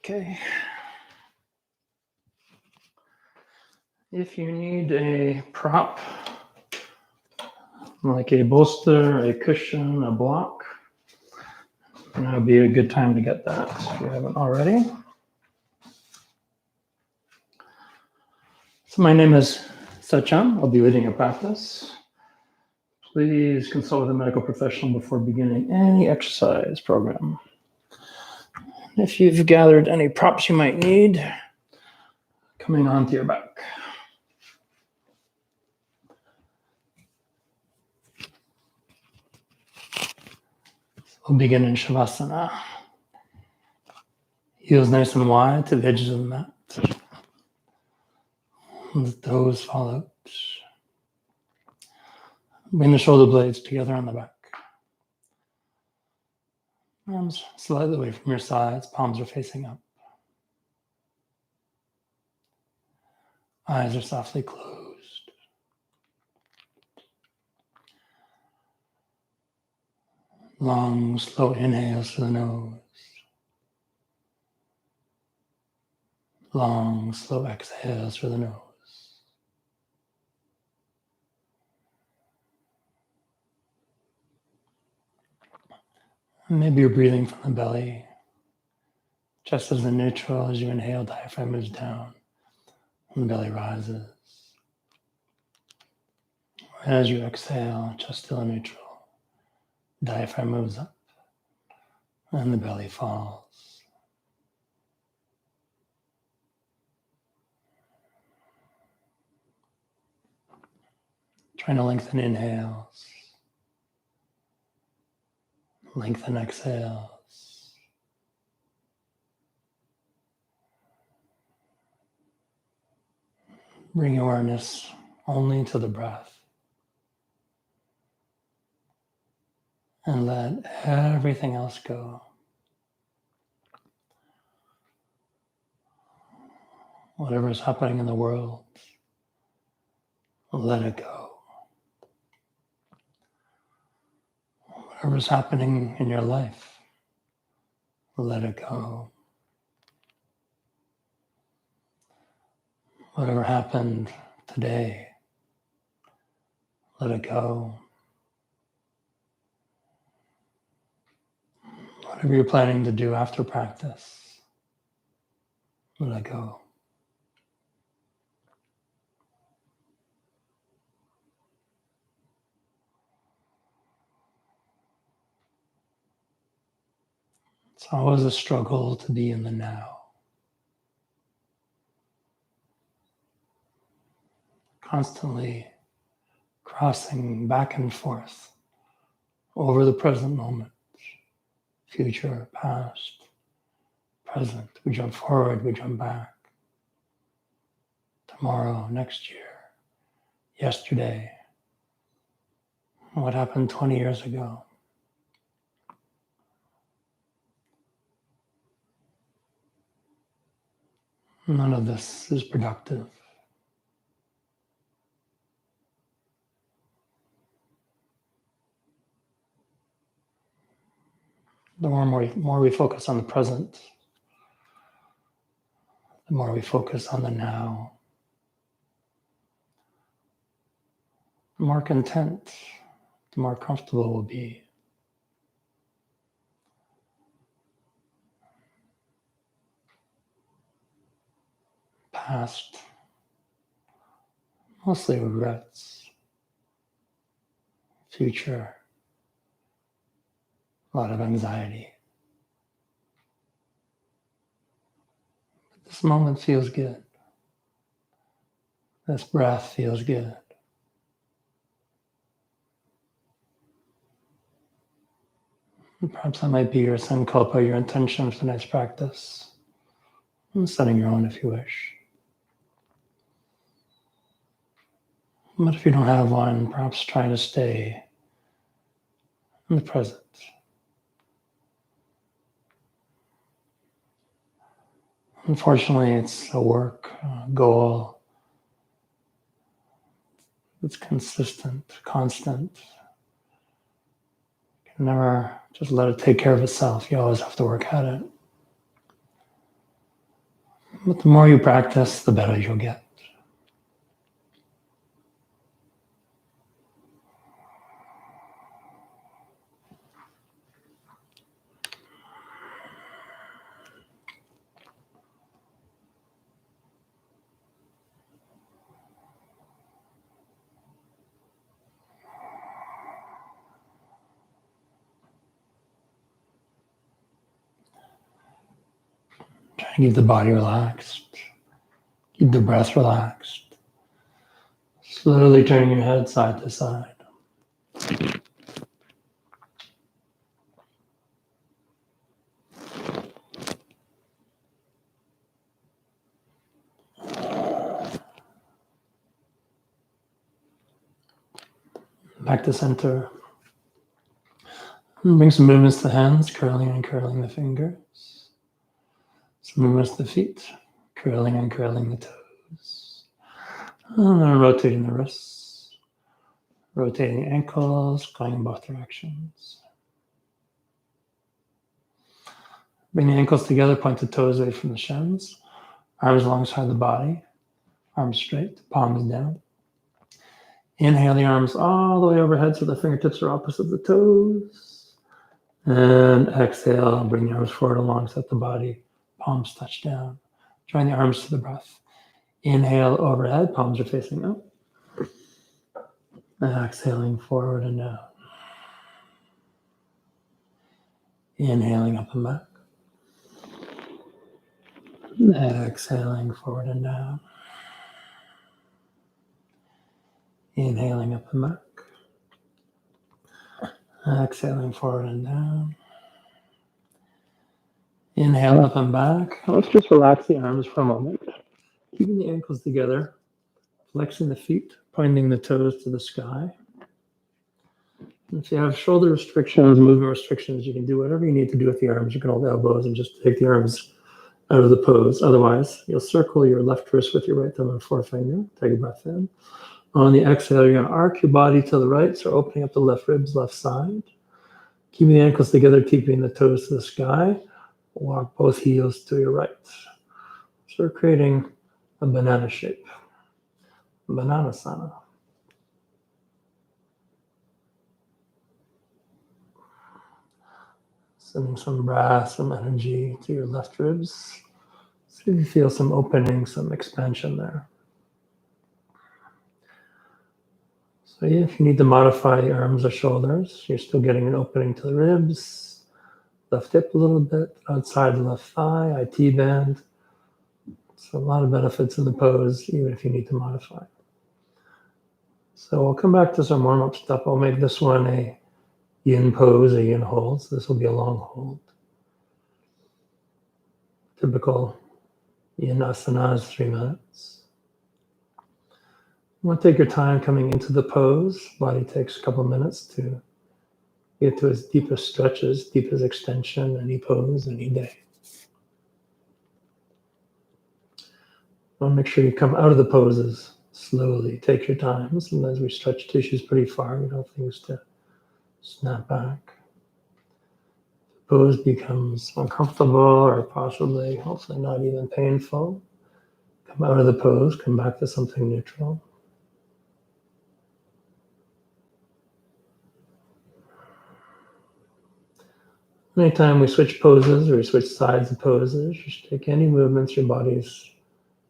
Okay. If you need a prop, like a bolster, a cushion, a block, now would be a good time to get that if you haven't already. So my name is Satyam. I'll be leading your practice. Please consult with a medical professional before beginning any exercise program. If you've gathered any props you might need, coming onto your back. We'll begin in Shavasana. Heels nice and wide to the edges of the mat. And the toes fall out. Bring the shoulder blades together on the back. Arms slightly away from your sides, palms are facing up. Eyes are softly closed. Long, slow inhales through the nose. Long, slow exhales through the nose. And maybe you're breathing from the belly. Chest is in neutral as you inhale, diaphragm moves down, and the belly rises. As you exhale, chest still in neutral. Diaphragm moves up, and the belly falls. Trying to lengthen inhales, lengthen exhales. Bring awareness only to the breath. And let everything else go. Whatever is happening in the world, let it go. Whatever is happening in your life, let it go. Whatever happened today, let it go. Whatever you're planning to do after practice, let it go. It's always a struggle to be in the now. Constantly crossing back and forth over the present moment, future, past, present. We jump forward, we jump back. Tomorrow, next year, yesterday. What happened 20 years ago? None of this is productive. The more we focus on the present, the more we focus on the now, the more content, the more comfortable we'll be. Past, mostly regrets. Future, a lot of anxiety. But this moment feels good. This breath feels good. And perhaps that might be your sankalpa, your intention for tonight's practice. And setting your own if you wish. But if you don't have one, perhaps try to stay in the present. Unfortunately, it's a work, a goal that's consistent, constant. You can never just let it take care of itself. You always have to work at it. But the more you practice, the better you'll get. Try and keep the body relaxed. Keep the breath relaxed. Slowly turning your head side to side. Back to center. And bring some movements to the hands, curling and curling the fingers. Some movements to the feet, curling and curling the toes. And then rotating the wrists, rotating the ankles, going in both directions. Bring the ankles together, point the toes away from the shins. Arms alongside the body, arms straight, palms down. Inhale the arms all the way overhead so the fingertips are opposite the toes. And exhale, bring the arms forward alongside the body, palms touch down. Join the arms to the breath. Inhale overhead, palms are facing up. And exhaling forward and down. Inhaling up and back. Exhaling forward and down. Inhaling up and back. Exhaling forward and down. Inhale up and back. Let's just relax the arms for a moment. Keeping the ankles together, flexing the feet, pointing the toes to the sky. And if you have shoulder restrictions, movement restrictions, you can do whatever you need to do with the arms. You can hold the elbows and just take the arms out of the pose. Otherwise, you'll circle your left wrist with your right thumb and forefinger. Take a breath in. On the exhale, you're going to arc your body to the right, so opening up the left ribs, left side. Keeping the ankles together, keeping the toes to the sky. Walk both heels to your right. So we're creating a banana shape. Bananasana. Sending some breath, some energy to your left ribs. See if you feel some opening, some expansion there. So if you need to modify the arms or shoulders, you're still getting an opening to the ribs. Left hip a little bit, outside the left thigh, IT band. So a lot of benefits in the pose, even if you need to modify. So we'll come back to some warm-up stuff. I'll make this one a yin pose, a yin hold. So this will be a long hold. Typical yin asana is 3 minutes. You want to take your time coming into the pose. Body takes a couple of minutes to get to its deepest stretches, deepest extension, any pose, any day. Want to make sure you come out of the poses slowly. Take your time. Sometimes we stretch tissues pretty far. We don't want things to snap back. The pose becomes uncomfortable or possibly, hopefully not even painful. Come out of the pose, come back to something neutral. Anytime we switch poses or we switch sides of poses, just take any movements your body's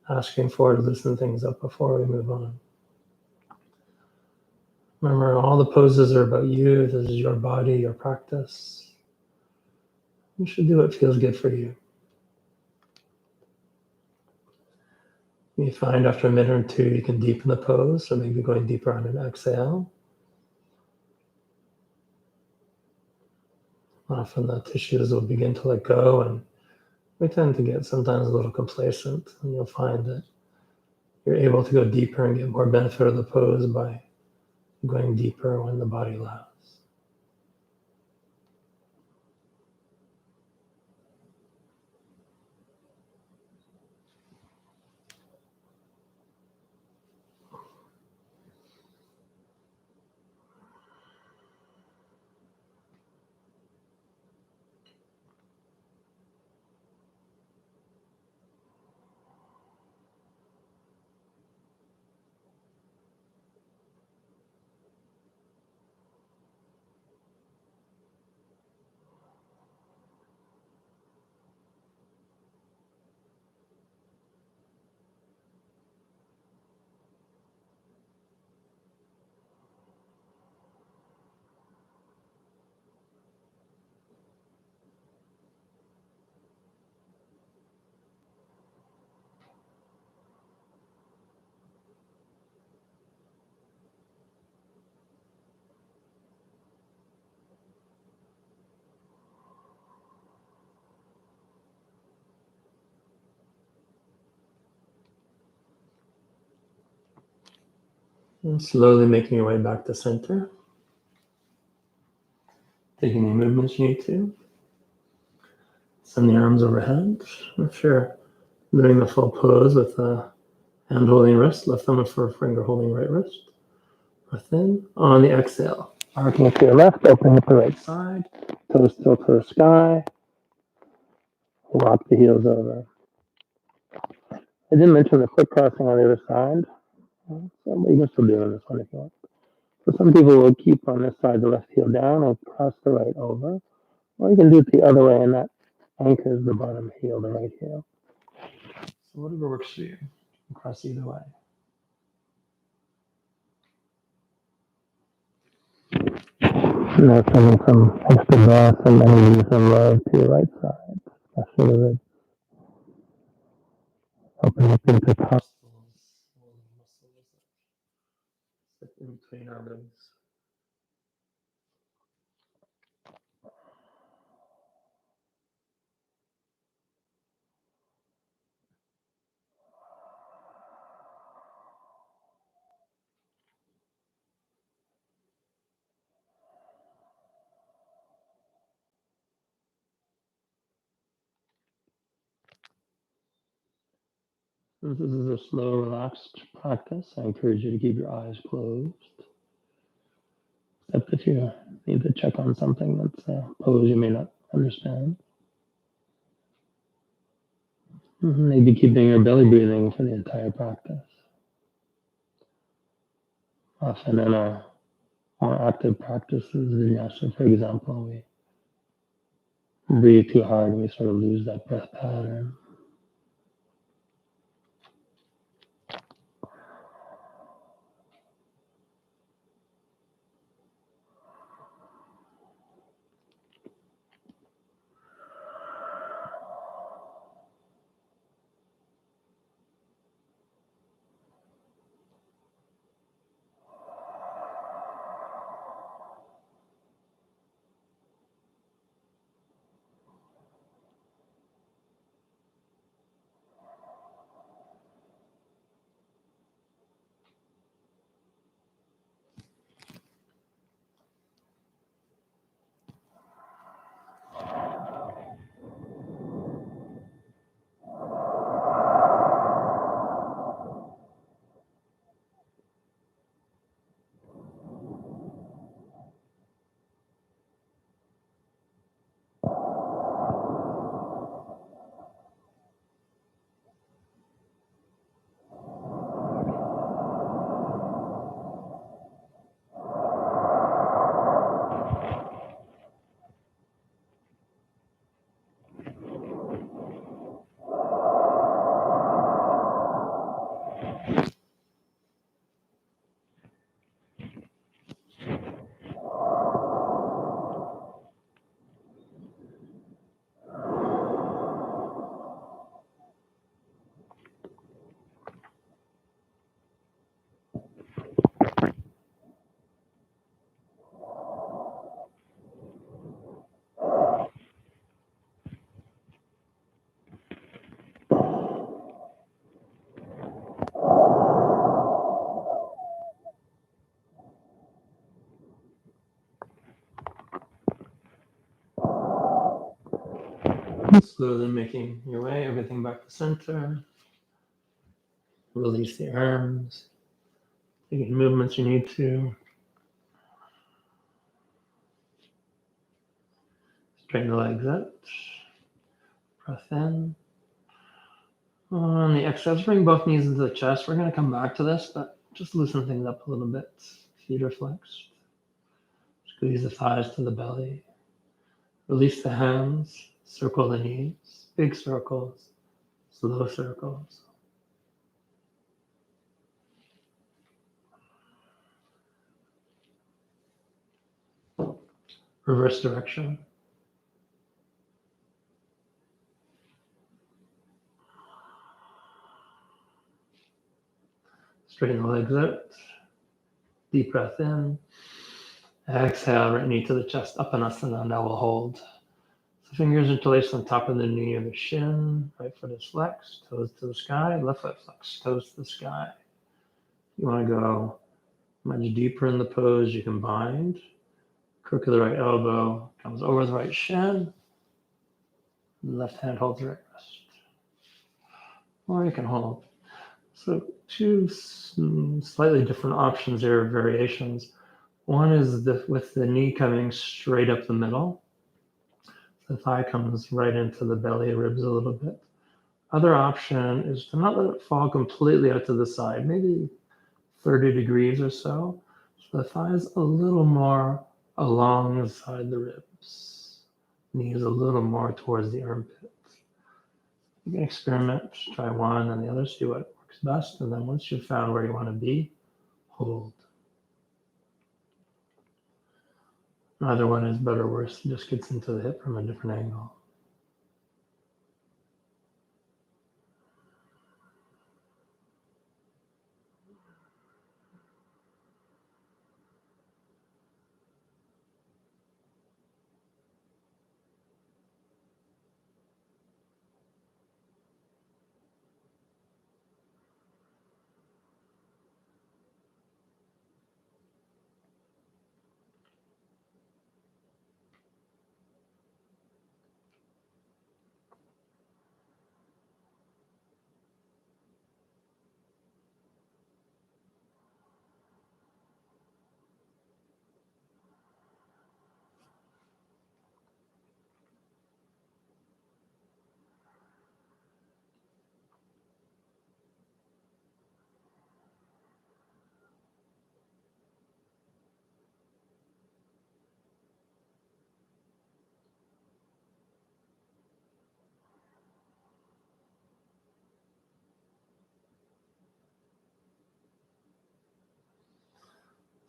asking for to loosen things up before we move on. Remember, all the poses are about you. This is your body, your practice. You should do what feels good for you. You find after a minute or two, you can deepen the pose, so maybe going deeper on an exhale. Often the tissues will begin to let go, and we tend to get sometimes a little complacent, and you'll find that you're able to go deeper and get more benefit of the pose by going deeper when the body allows. And slowly making your way back to center. Taking any movements you need to. Send the arms overhead. If you're doing the full pose with a hand holding wrist, left thumb and forefinger holding right wrist. Breath in. On the exhale, arcing to your left, opening up the right side. Toes still to the sky. Rock the heels over. I didn't mention the foot crossing on the other side. So you can still do it on this one if you want. So some people will keep on this side the left heel down and cross the right over. Or you can do it the other way and that anchors the bottom heel, the right heel. So whatever works for you. Cross either way. Now sending some extra breath and energy and love to your right side. Especially the opening up into muscles in between our ribs. This is a slow, relaxed practice. I encourage you to keep your eyes closed. Except if you need to check on something that's a pose you may not understand. Maybe keeping your belly breathing for the entire practice. Often in our more active practices, vinyasa, for example, we breathe too hard and we sort of lose that breath pattern. Slowly making your way, everything back to center. Release the arms. Taking movements you need to. Straighten the legs out. Breath in. On the exhale, bring both knees into the chest. We're going to come back to this, but just loosen things up a little bit. Feet are flexed. Squeeze the thighs to the belly. Release the hands. Circle the knees. Big circles. Slow circles. Reverse direction. Straighten the legs out. Deep breath in. Exhale, right knee to the chest, up and asana. Now we'll hold. So fingers interlaced on top of the knee or the shin. Right foot is flexed, toes to the sky. Left foot flexed, toes to the sky. You want to go Much deeper in the pose, you can bind. Crook of the right elbow comes over the right shin. Left hand holds the right wrist. Or you can hold. So two slightly different options here, variations. One is with the knee coming straight up the middle. The thigh comes right into the belly, ribs a little bit. Other option is to not let it fall completely out to the side, maybe 30 degrees or so. So the thigh is a little more alongside the ribs. Knees a little more towards the armpit. You can experiment, try one and the other, see what works best. And then once you've found where you want to be, hold. Either one is better or worse, it just gets into the hip from a different angle.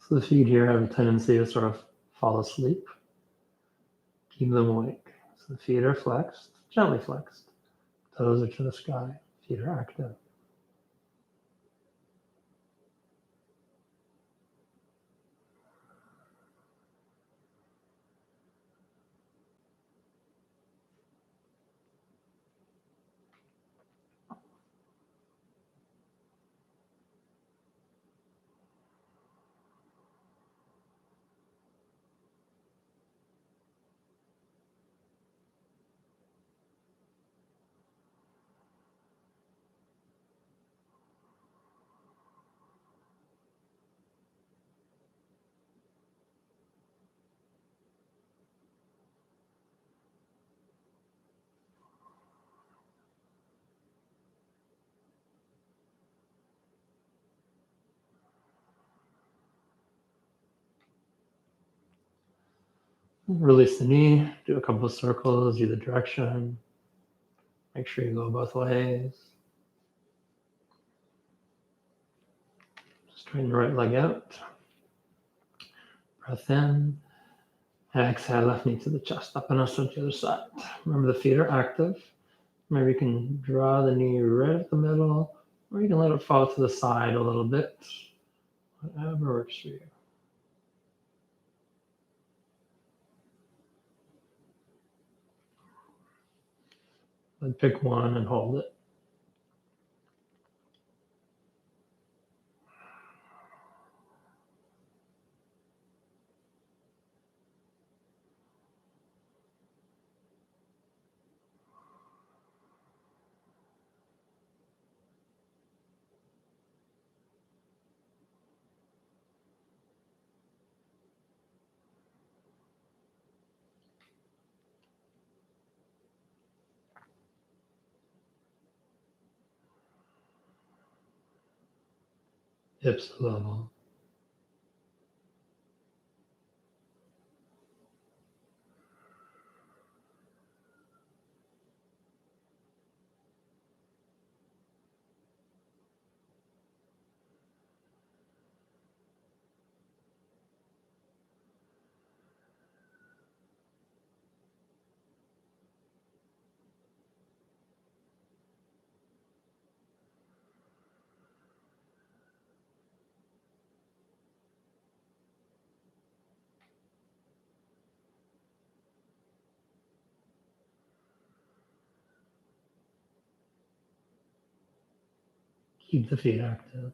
So the feet here have a tendency to sort of fall asleep. Keep them awake. So the feet are flexed, gently flexed. Toes are to the sky. Feet are active. Release the knee, do a couple of circles, either direction. Make sure you go both ways. Straighten the right leg out. Breath in. Exhale, left knee to the chest, up and up to the other side. Remember the feet are active. Maybe you can draw the knee right at the middle, or you can let it fall to the side a little bit. Whatever works for you. Then pick one and hold it. Hips level. Keep the feet active.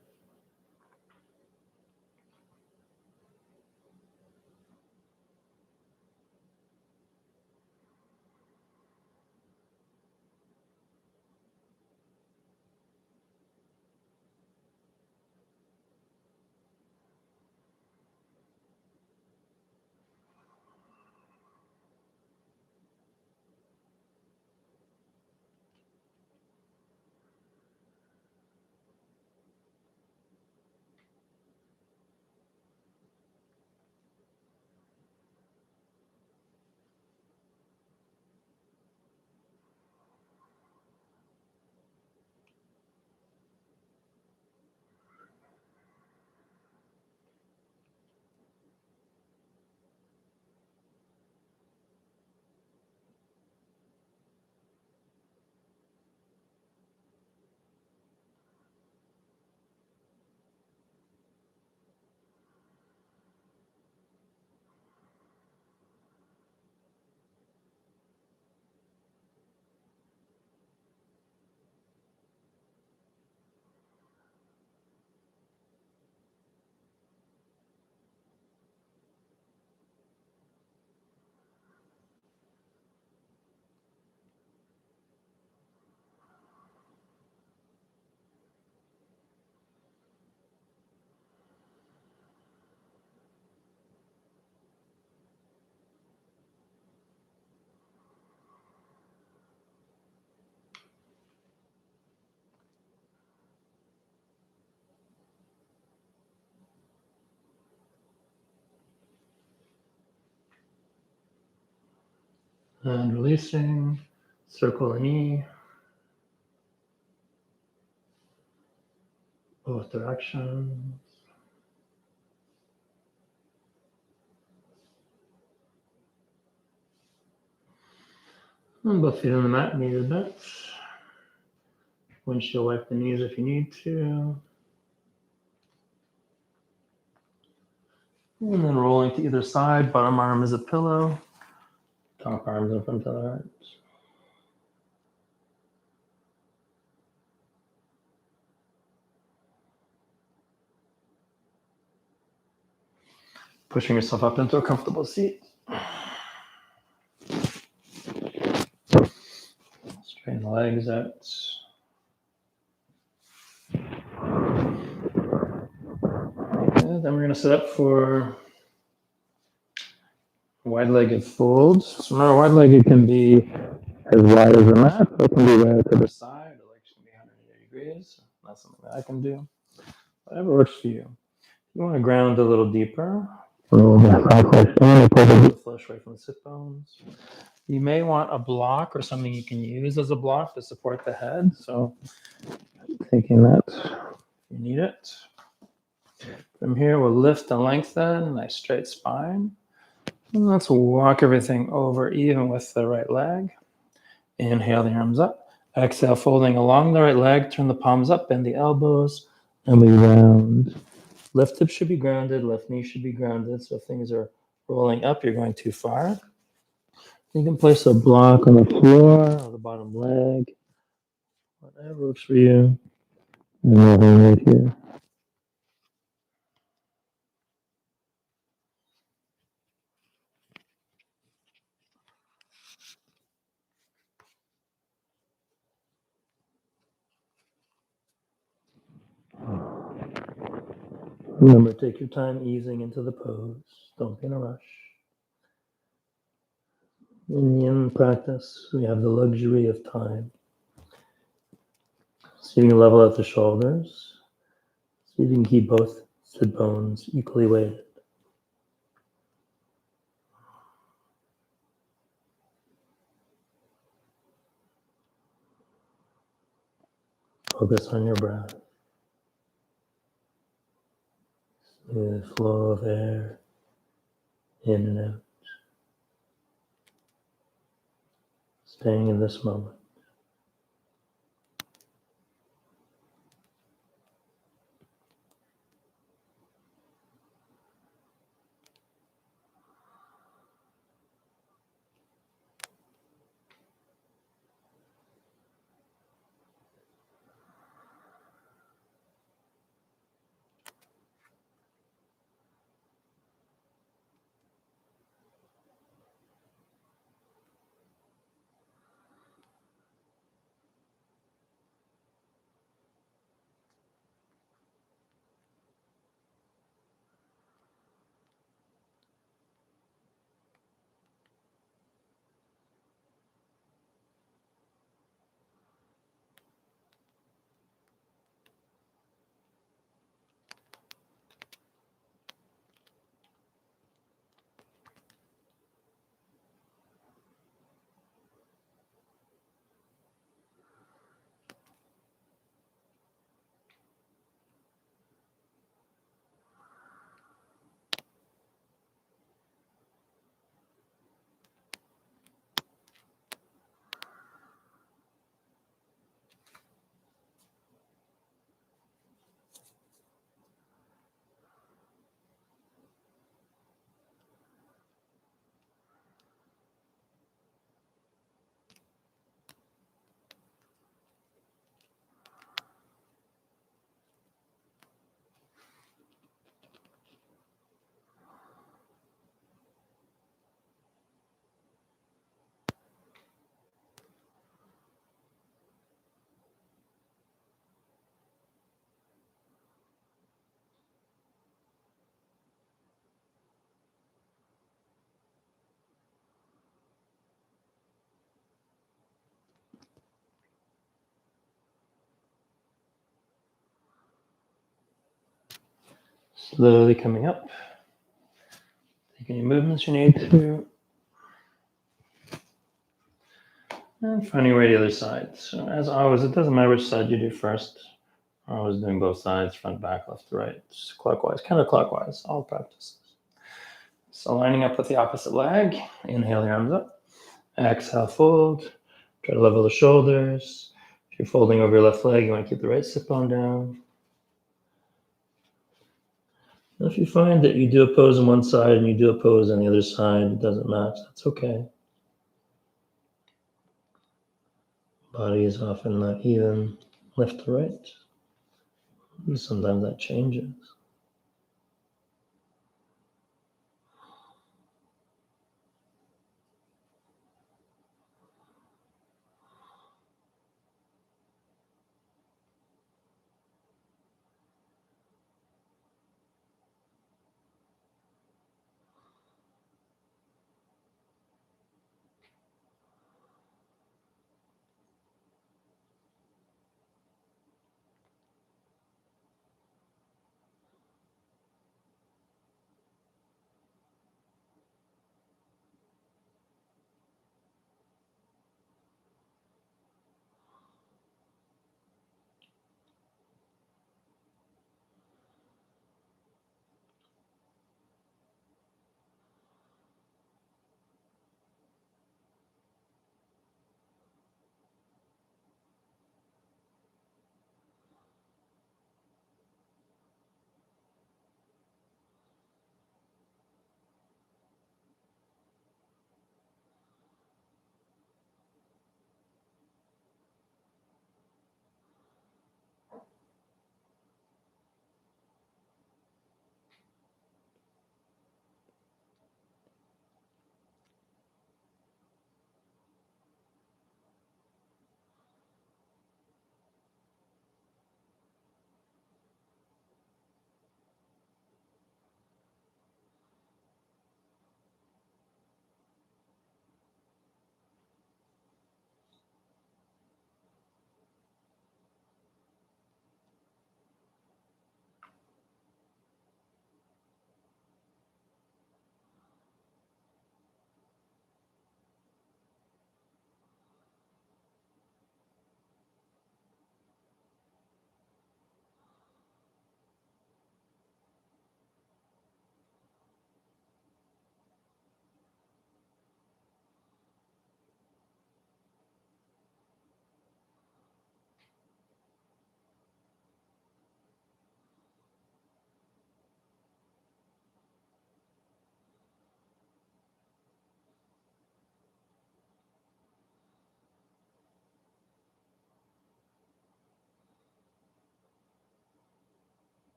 And releasing, circle the knee, both directions. And both feet on the mat, knees bent. Windshield wipe the knees if you need to. And then rolling to either side, bottom arm is a pillow, top arm's in front of the heart. Pushing yourself up into a comfortable seat. Straighten the legs out. Okay, then we're going to set up for wide-legged folds. So remember, wide-legged can be as wide as the mat, or it can be right to the side, or legs can be 180 degrees. That's something that I can do. Whatever works for you. You want to ground a little deeper. A little bit flush away from the sit bones. You may want a block or something you can use as a block to support the head. So taking that, you need it. From here, we'll lift and lengthen, nice straight spine. And let's walk everything over even with the right leg. Inhale the arms up. Exhale, folding along the right leg, turn the palms up, bend the elbows, and we round. Left hip should be grounded, left knee should be grounded. So if things are rolling up, you're going too far. You can place a block on the floor or the bottom leg, whatever works for you. And moving right here. Remember, take your time easing into the pose. Don't be in a rush. In yin practice, we have the luxury of time. So you can level out the shoulders. So you can keep both sit bones equally weighted. Focus on your breath. Smooth flow of air in and out. Staying in this moment. Slowly coming up. Taking any movements you need to. And finding your way to the other side. So as always, it doesn't matter which side you do first. We're always doing both sides, front, back, left to right, just clockwise, counterclockwise, all practices. So lining up with the opposite leg, inhale your arms up, exhale, fold, try to level the shoulders. If you're folding over your left leg, you want to keep the right sit bone down. And if you find that you do a pose on one side and you do a pose on the other side, it doesn't match, that's okay. Body is often not even left to right. And sometimes that changes.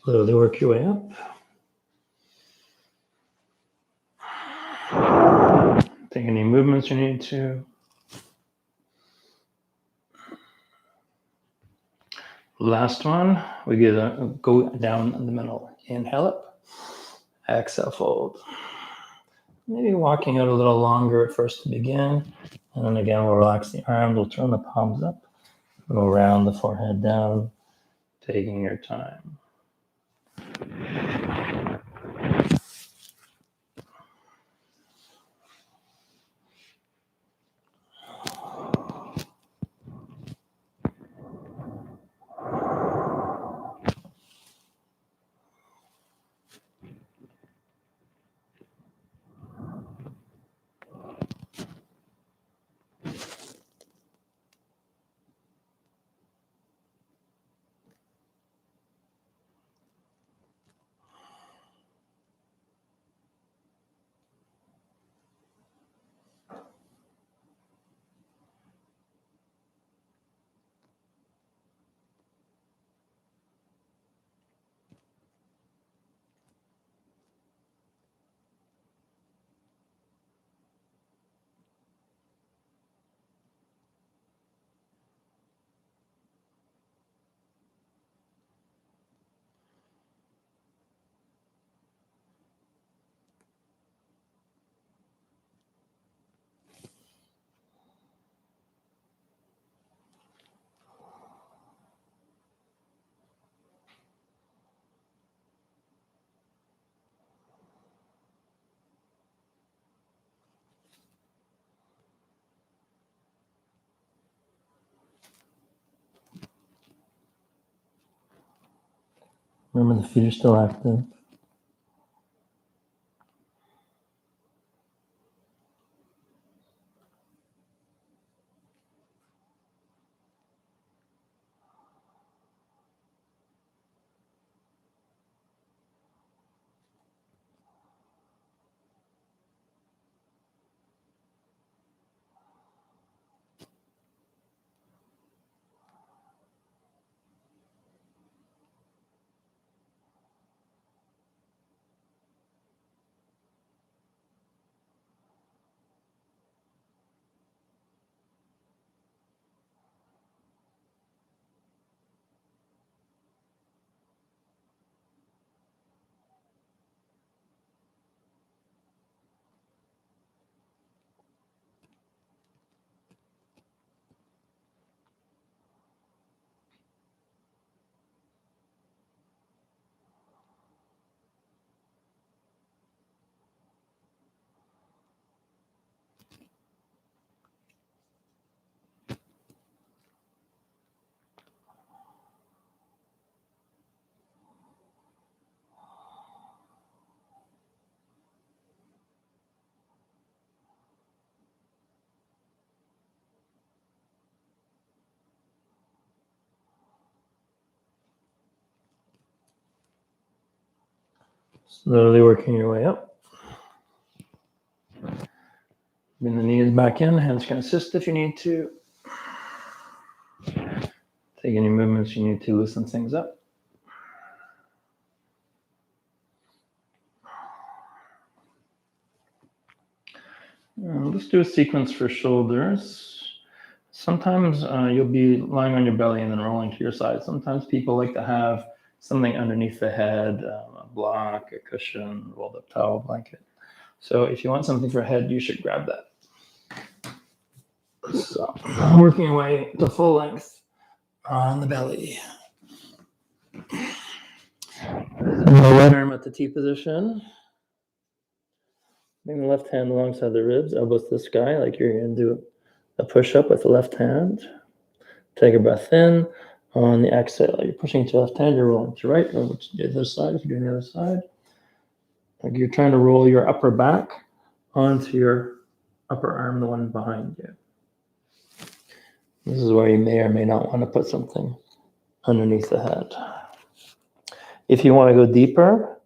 Slowly work your way up. Take any movements you need to. Last one, we go down in the middle. Inhale up, exhale, fold. Maybe walking out a little longer at first to begin. And then again, we'll relax the arms, we'll turn the palms up, go around the forehead down, taking your time. Remember, the feet are still active. Slowly working your way up. Bring the knees back in. Hands can assist if you need to. Take any movements you need to loosen things up. Let's do a sequence for shoulders. Sometimes you'll be lying on your belly and then rolling to your side. Sometimes people like to have something underneath the head, a block, a cushion, rolled up towel, blanket. So if you want something for head, you should grab that. So working away to full length on the belly. Right arm at the T position. Bring the left hand alongside the ribs, elbows to the sky, like you're going to do a push-up with the left hand. Take a breath in. On the exhale, you're pushing to the left hand, you're rolling to right, or to the other side if you're doing the other side. Like you're trying to roll your upper back onto your upper arm, the one behind you. This is where you may or may not want to put something underneath the head. If you want to go deeper,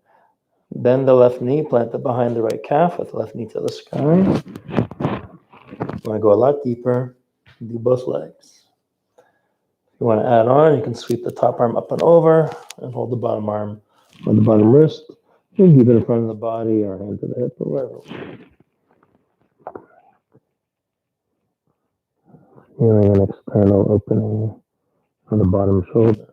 bend the left knee, plant it behind the right calf with the left knee to the sky. You want to go a lot deeper, do both legs. If you want to add on, you can sweep the top arm up and over and hold the bottom arm or the bottom wrist. You can keep it in front of the body or hand to the hip or wherever. Feeling an external opening on the bottom shoulder.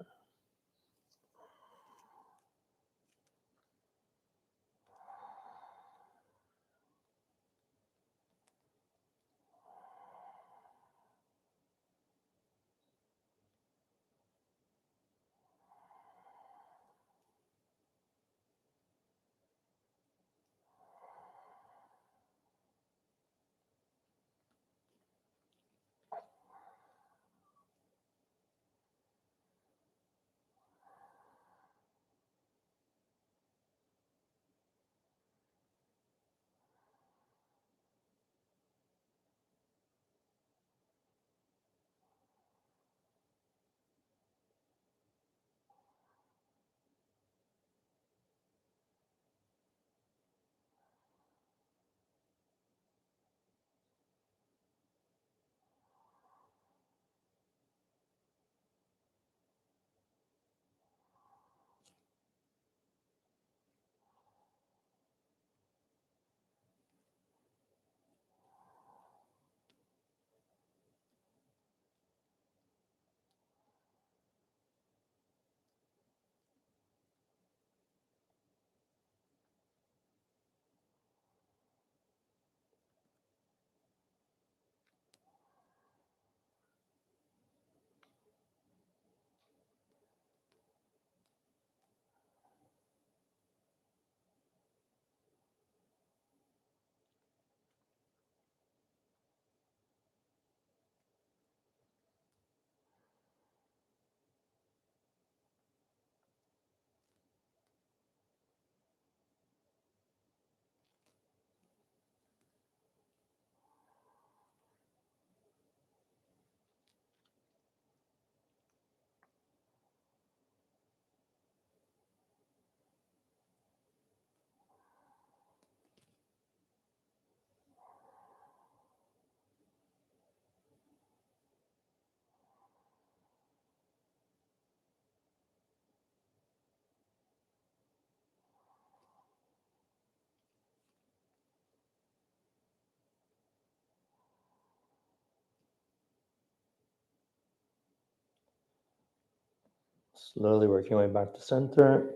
Slowly working your way back to center.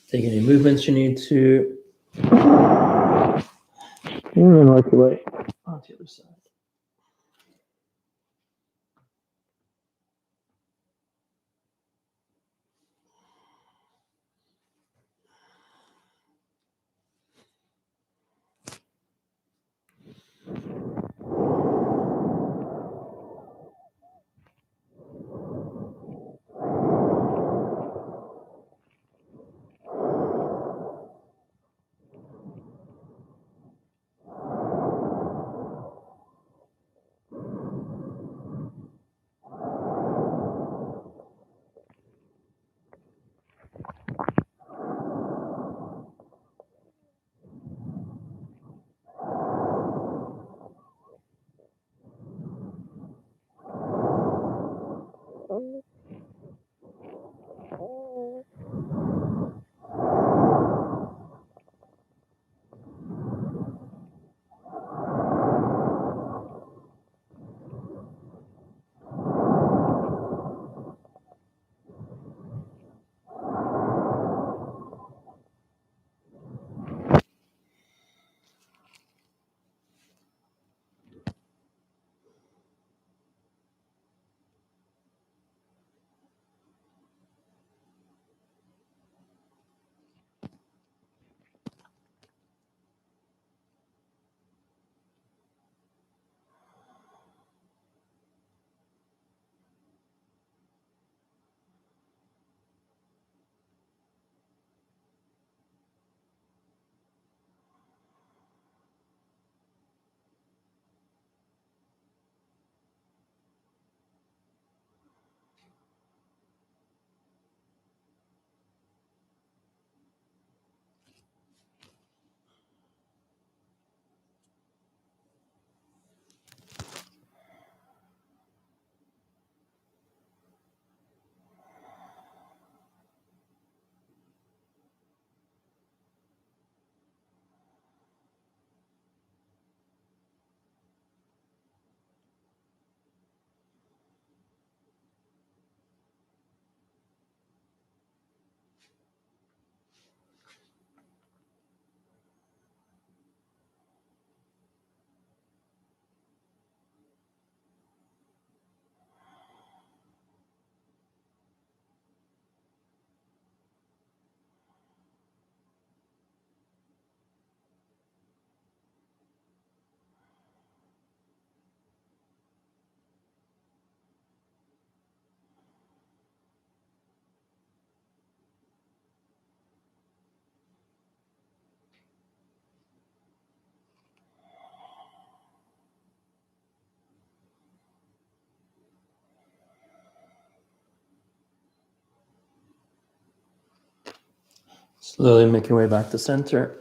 Take any movements you need to. And then work your way onto the other side. Slowly make your way back to center.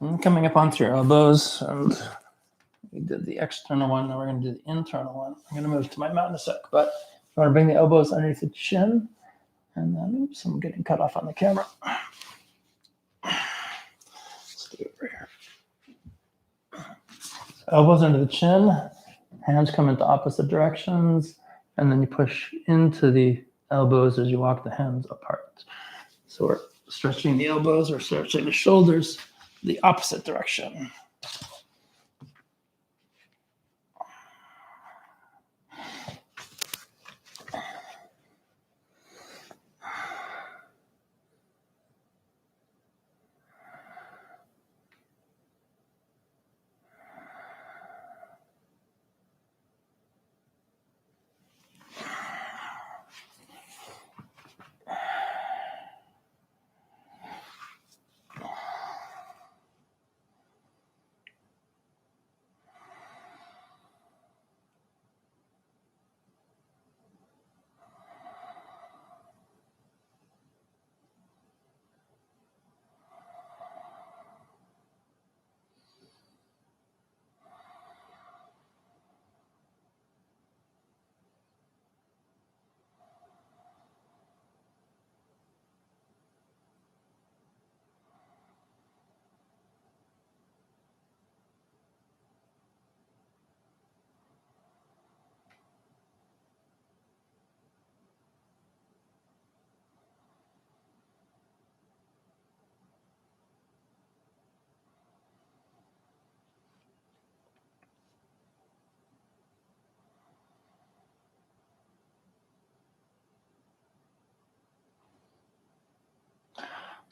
And coming up onto your elbows, and we did the external one, now we're going to do the internal one. I'm going to move to my mat in a sec, but I want to bring the elbows underneath the chin, and then, oops, I'm getting cut off on the camera. Let's do it over here. Elbows under the chin, hands come into opposite directions, and then you push into the elbows as you walk the hands apart. So we're stretching the elbows, we're stretching the shoulders the opposite direction.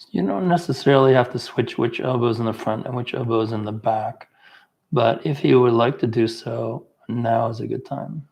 You don't necessarily have to switch which elbow's in the front and which elbow's in the back, but if you would like to do so, now is a good time.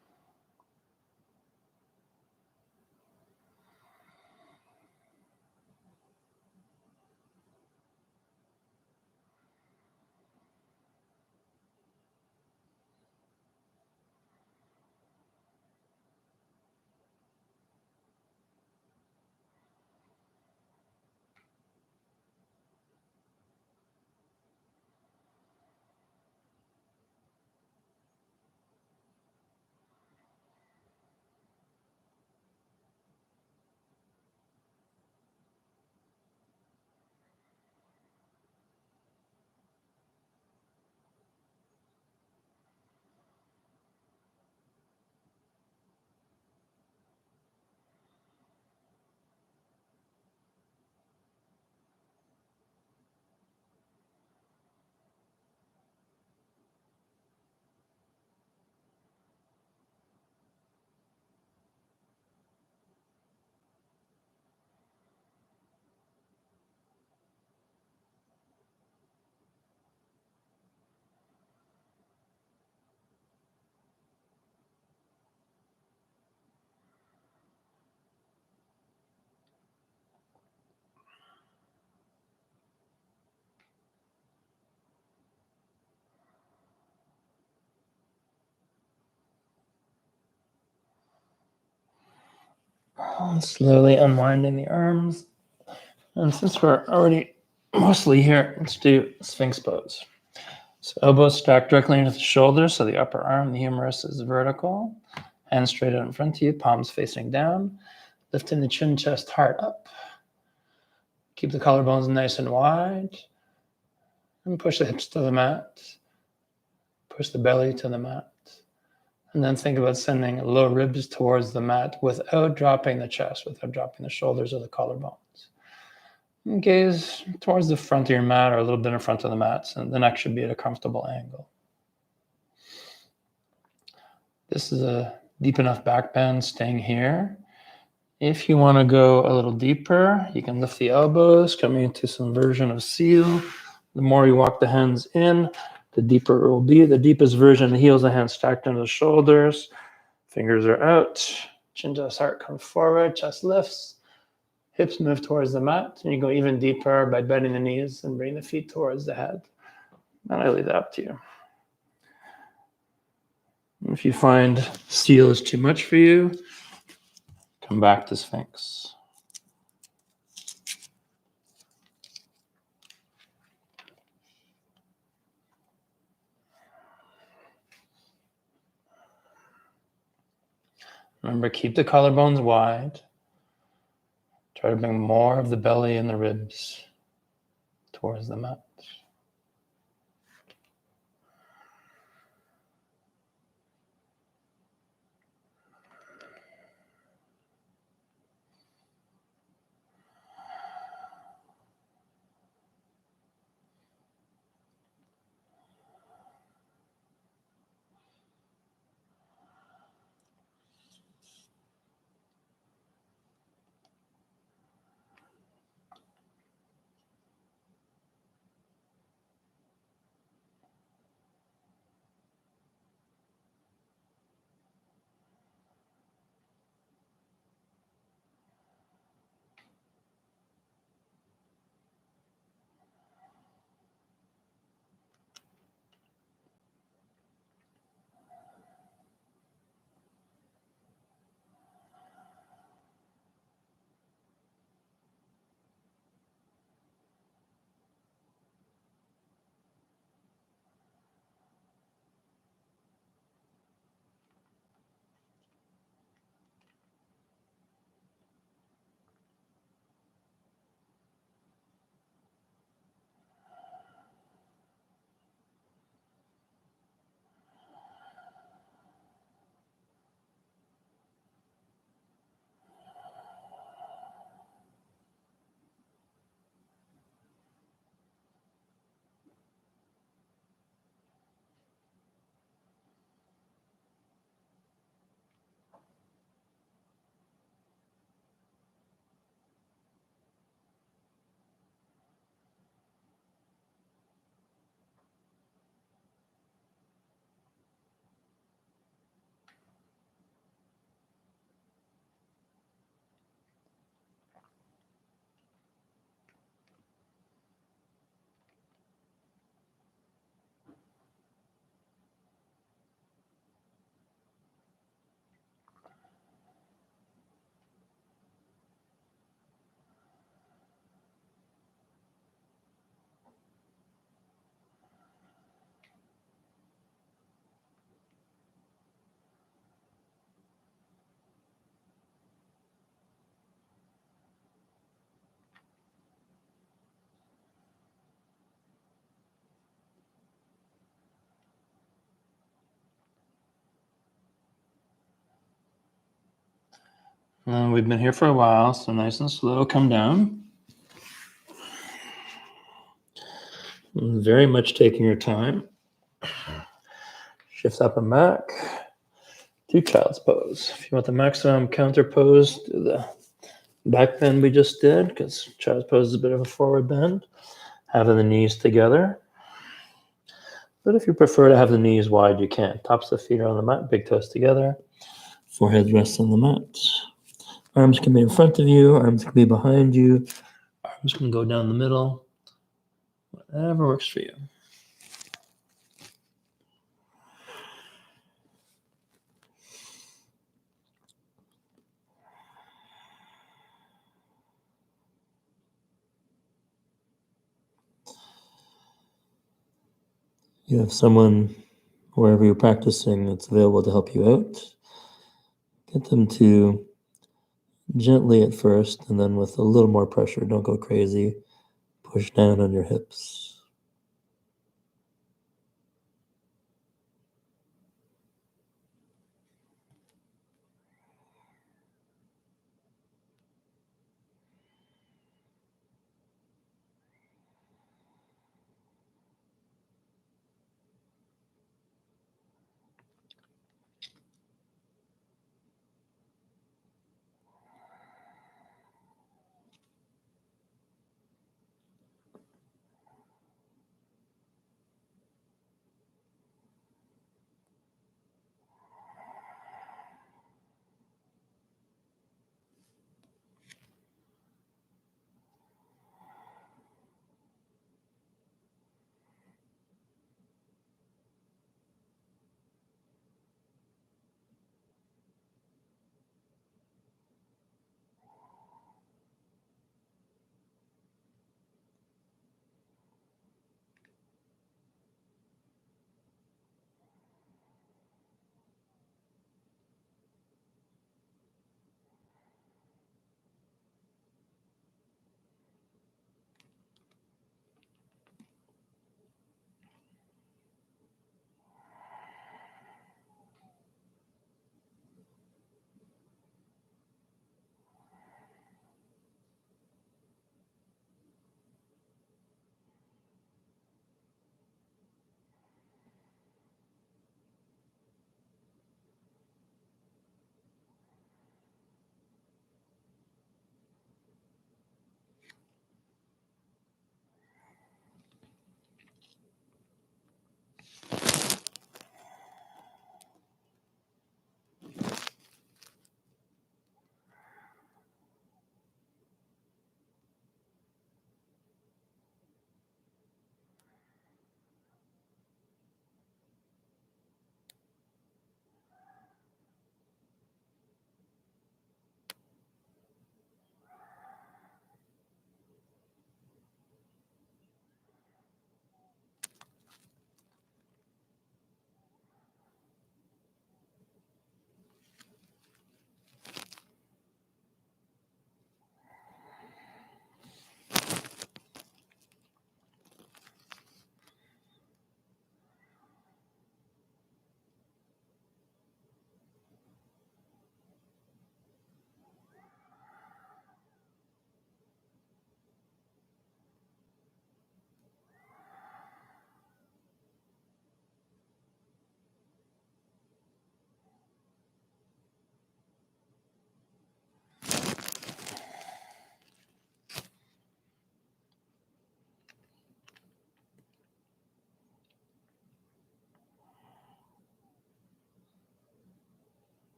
Slowly unwinding the arms. And since we're already mostly here, let's do Sphinx pose. So elbows stacked directly into the shoulders, so the upper arm, the humerus, is vertical. Hands straight out in front of you, palms facing down. Lifting the chin, chest, heart up. Keep the collarbones nice and wide. And push the hips to the mat. Push the belly to the mat. And then think about sending low ribs towards the mat without dropping the chest, without dropping the shoulders or the collarbones. And gaze towards the front of your mat or a little bit in front of the mat, and the neck should be at a comfortable angle. This is a deep enough back bend staying here. If you want to go a little deeper, you can lift the elbows, coming into some version of seal. The more you walk the hands in, the deeper it will be. The deepest version, the heels of hands stacked into the shoulders. Fingers are out. Chin to heart comes forward, chest lifts. Hips move towards the mat, and you go even deeper by bending the knees and bring the feet towards the head. And I leave that up to you. If you find seal is too much for you, come back to Sphinx. Remember, keep the collarbones wide. Try to bring more of the belly and the ribs towards the mat. We've been here for a while, so nice and slow. Come down. Very much taking your time. Shift up and back to child's pose. If you want the maximum counter pose, do the back bend we just did, because child's pose is a bit of a forward bend. Having the knees together. But if you prefer to have the knees wide, you can. Tops of the feet are on the mat, big toes together. Forehead rests on the mat. Arms can be in front of you, arms can be behind you. Arms can go down the middle. Whatever works for you. You have someone wherever you're practicing that's available to help you out. Get them to gently at first, and then with a little more pressure, don't go crazy, push down on your hips.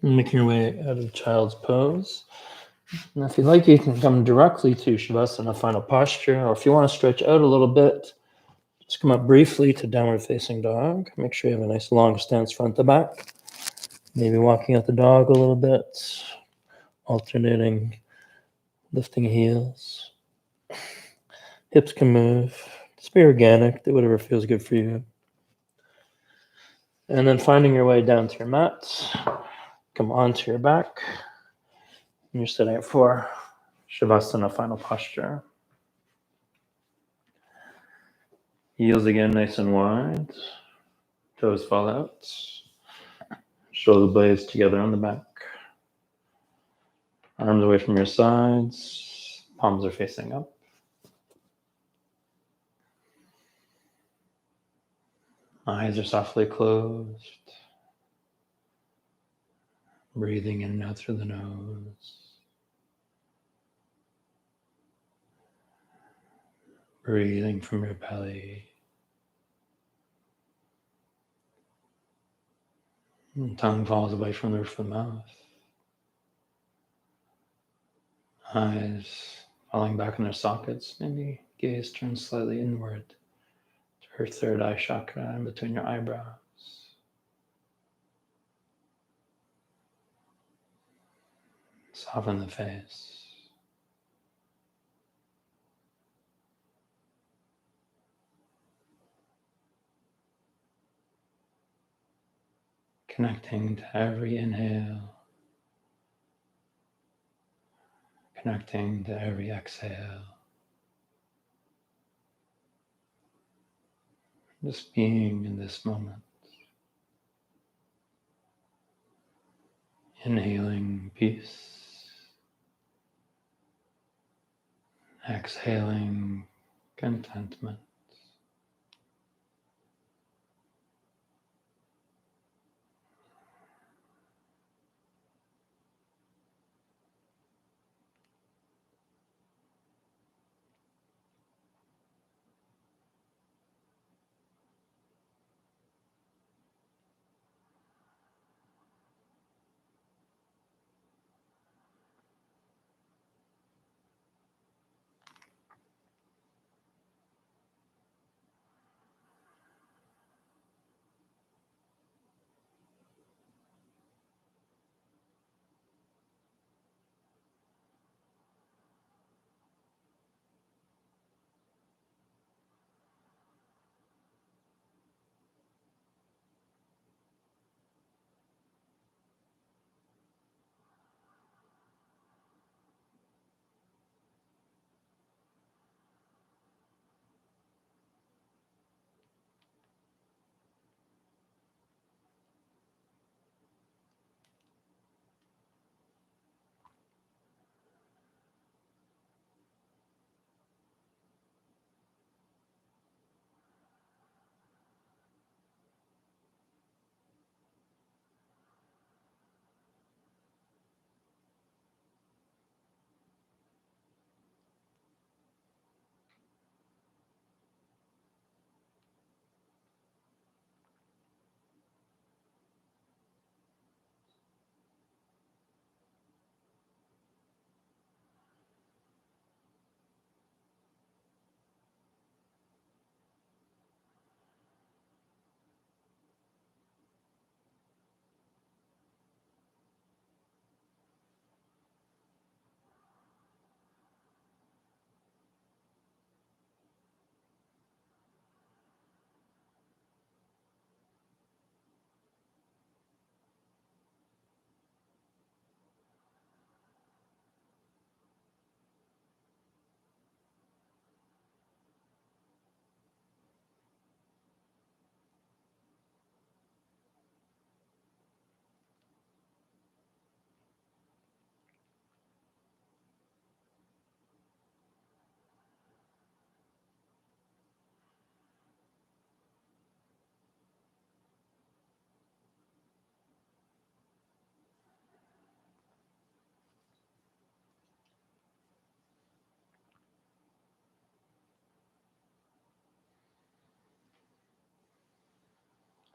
Making your way out of child's pose. And if you'd like, you can come directly to Shavasana, final posture, or if you want to stretch out a little bit, just come up briefly to downward facing dog. Make sure you have a nice long stance front to back. Maybe walking out the dog a little bit, alternating Lifting heels. Hips can move. Just be organic. Do whatever feels good for you. And then finding your way down to your mat. Come onto your back. And you're sitting for Shavasana, final posture. Heels again nice and wide. Toes fall out. Shoulder blades together on the back. Arms away from your sides. Palms are facing up. Eyes are softly closed. Breathing in and out through the nose. Breathing from your belly. And tongue falls away from the roof of the mouth. Eyes falling back in their sockets. Maybe gaze turns slightly inward to her third eye chakra in between your eyebrows. Soften the face. Connecting to every inhale. Connecting to every exhale. Just being in this moment. Inhaling peace. Exhaling contentment.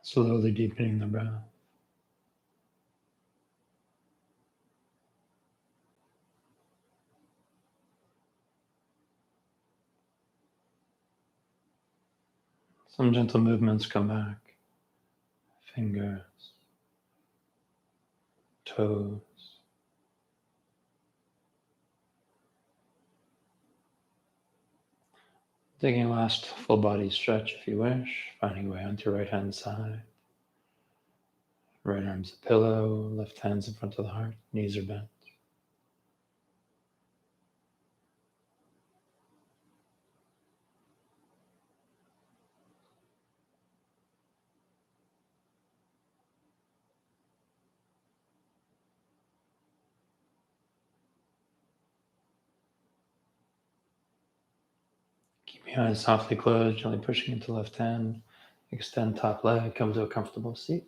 Slowly deepening the breath. Some gentle movements come back. Fingers, toes, Taking a last full body stretch if you wish, finding your way onto your right hand side. Right arm's a pillow, left hand's in front of the heart, knees are bent. Keep your eyes softly closed, gently pushing into the left hand. Extend top leg, come to a comfortable seat.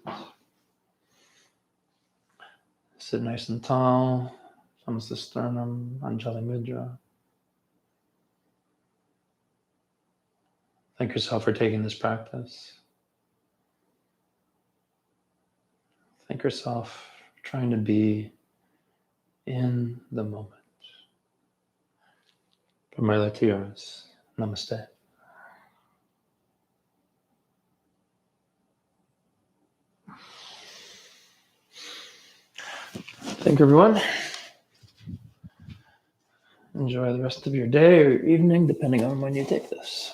Sit nice and tall, thumbs to sternum, Anjali Mudra. Thank yourself for taking this practice. Thank yourself for trying to be in the moment. From my light to yours, namaste. Thank you, everyone. Enjoy the rest of your day or your evening, depending on when you take this.